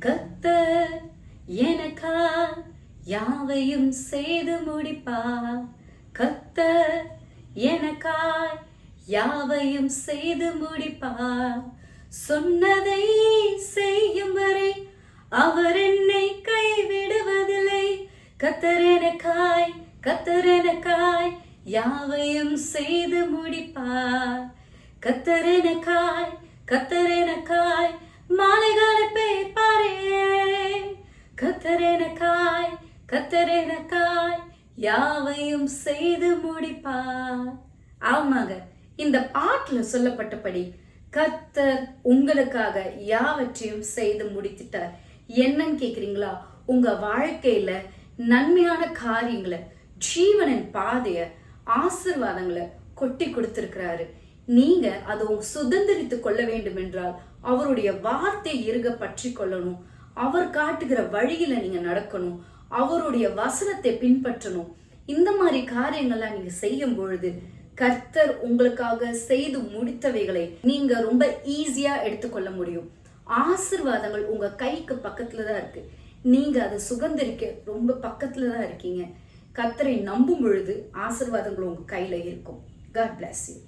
கர்த்தர் எனக்காய் யாவையும் செய்து முடிப்பார். கர்த்தர் எனக்காய் யாவையும் செய்து முடிப்பார். சொன்னதை செய்யும் வரை அவர் என்னை கைவிடுவதில்லை. கர்த்தர் எனக்காய் யாவையும் செய்து முடிப்பார். கர்த்தர் எனக்காய் மாலைகளை பெய்ப்பாரே. கர்த்தர் எனக்காய் யாவையும் செய்து முடிப்பார். ஆமாங்க, இந்த பாட்டுல சொல்லப்பட்டபடி கர்த்தர் உங்களுக்காக யாவற்றையும் செய்து முடித்துட்டார். என்னன்னு கேக்குறீங்களா? உங்க வாழ்க்கையில நன்மையான காரியங்களை, ஜீவனின் பாதைய, ஆசீர்வாதங்களை கொட்டி கொடுத்திருக்கிறாரு. நீங்க அதை சுதந்திரித்து கொள்ள வேண்டும் என்றால் அவருடைய வார்த்தை இருக பற்றி கொள்ளணும். அவர் காட்டுகிற வழியில நீங்க நடக்கணும். அவருடைய வசனத்தை பின்பற்றணும். இந்த மாதிரி காரியங்கள்லாம் நீங்க செய்யும் பொழுது கர்த்தர் உங்களுக்காக செய்து முடித்தவைகளை நீங்க ரொம்ப ஈஸியா எடுத்துக்கொள்ள முடியும். ஆசீர்வாதங்கள் உங்க கைக்கு பக்கத்துலதான் இருக்கு. நீங்க அதை சுதந்திரிக்க ரொம்ப பக்கத்துலதான் இருக்கீங்க. கர்த்தரை நம்பும் பொழுது ஆசீர்வாதங்கள் உங்க கையில இருக்கும். God bless you.